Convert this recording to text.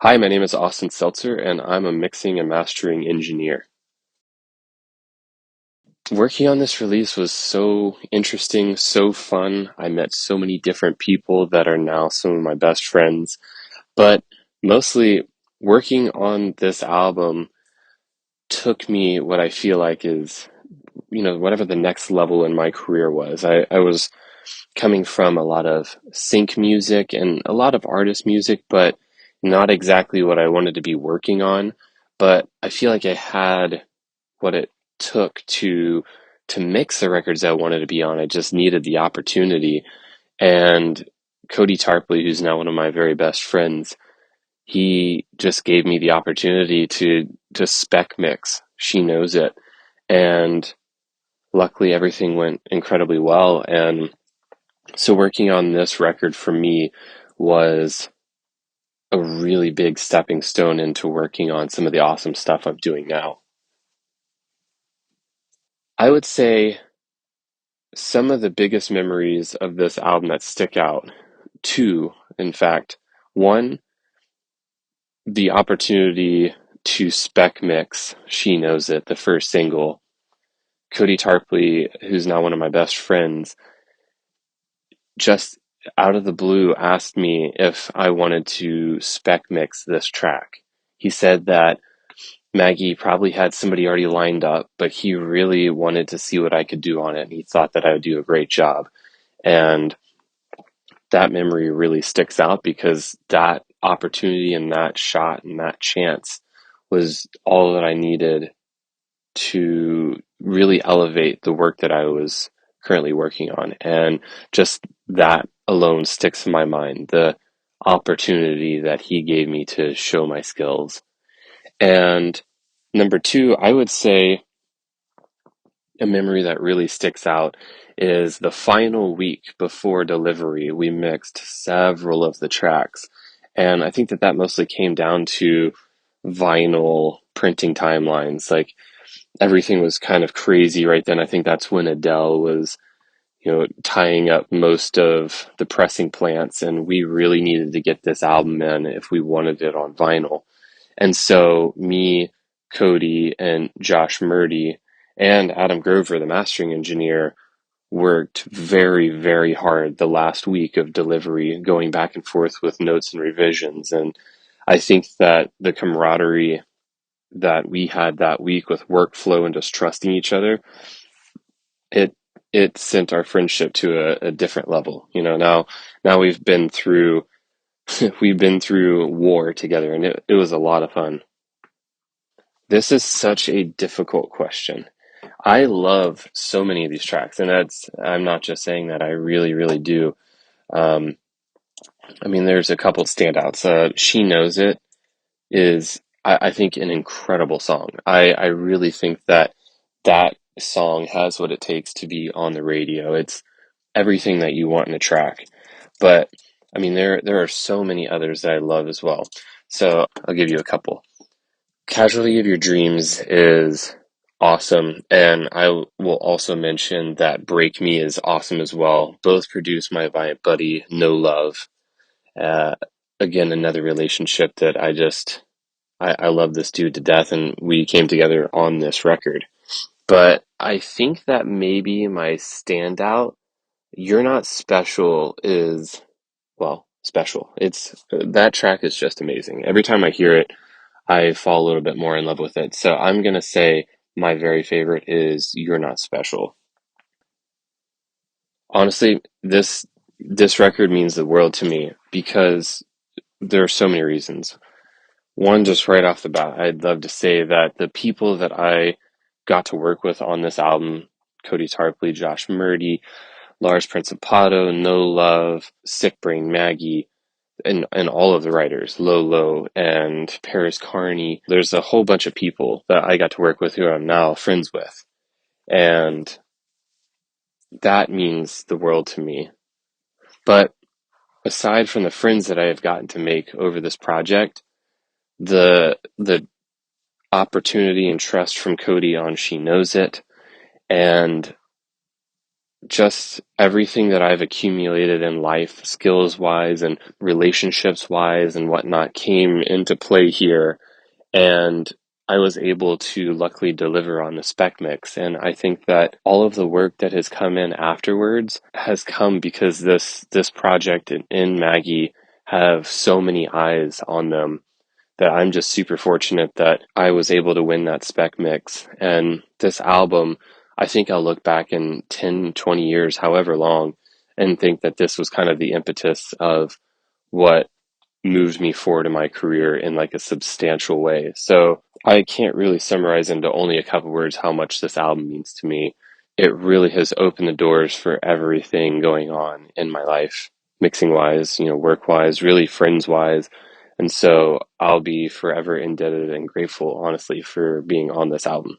Hi, my name is Austin Seltzer, and I'm a mixing and mastering engineer. Working on this release was so interesting, so fun. I met so many different people that are now some of my best friends. But mostly, working on this album took me what I feel like is, whatever the next level in my career was. I was coming from a lot of sync music and a lot of artist music, but not exactly what I wanted to be working on. But I feel like I had what it took to mix the records I wanted to be on. I just needed the opportunity. And Cody Tarpley, who's now one of my very best friends, he just gave me the opportunity to spec mix. She knows it. And luckily everything went incredibly well. And so working on this record for me was a really big stepping stone into working on some of the awesome stuff I'm doing now. I would say some of the biggest memories of this album that stick out, two, in fact. One, the opportunity to spec mix She Knows It, the first single. Cody Tarpley, who's now one of my best friends, just out of the blue asked me if I wanted to spec mix this track. He said that Maggie probably had somebody already lined up, but he really wanted to see what I could do on it, and he thought that I would do a great job. And that memory really sticks out because that opportunity and that shot and that chance was all that I needed to really elevate the work that I was currently working on. And just that alone sticks in my mind, the opportunity that he gave me to show my skills. And number two, I would say a memory that really sticks out is the final week before delivery. We mixed several of the tracks, and I think that that mostly came down to vinyl printing timelines. Like everything was kind of crazy right then. I think that's when Adele was, tying up most of the pressing plants, and we really needed to get this album in if we wanted it on vinyl. And so me, Cody, and Josh Murdy and Adam Grover, the mastering engineer, worked very, very hard the last week of delivery, going back and forth with notes and revisions. And I think that the camaraderie that we had that week with workflow and just trusting each other, it it sent our friendship to a different level. Now we've been through we've been through war together, and it was a lot of fun. This is such a difficult question. I love so many of these tracks, and I'm not just saying that, I really, really do. Um, I mean, there's a couple standouts. She Knows It is, I think, an incredible song. I really think that that song has what it takes to be on the radio. It's everything that you want in a track. But I mean, there are so many others that I love as well. So I'll give you a couple. Casualty of Your Dreams is awesome, and I will also mention that Break Me is awesome as well. Both produced my buddy No Love. Uh, Again, another relationship that I love this dude to death, and we came together on this record. But I think that maybe my standout, You're Not Special, is, well, special. It's that track is just amazing. Every time I hear it, I fall a little bit more in love with it. So I'm gonna say my very favorite is You're Not Special. Honestly, this record means the world to me because there are so many reasons. One, just right off the bat, I'd love to say that the people that I got to work with on this album, Cody Tarpley, Josh Murdy, Lars Principato, No Love, Sick Brain Maggie, and all of the writers, Lolo and Paris Carney. There's a whole bunch of people that I got to work with who I'm now friends with. And that means the world to me. But aside from the friends that I have gotten to make over this project, the opportunity and trust from Cody on She Knows It, and just everything that I've accumulated in life, skills wise and relationships wise and whatnot, came into play here. And I was able to luckily deliver on the spec mix. And I think that all of the work that has come in afterwards has come because this project in Maggie have so many eyes on them that I'm just super fortunate that I was able to win that spec mix. And this album, I think I'll look back in 10, 20 years, however long, and think that this was kind of the impetus of what moved me forward in my career in like a substantial way. So I can't really summarize into only a couple words how much this album means to me. It really has opened the doors for everything going on in my life, mixing wise, work wise, really friends wise. And so I'll be forever indebted and grateful, honestly, for being on this album.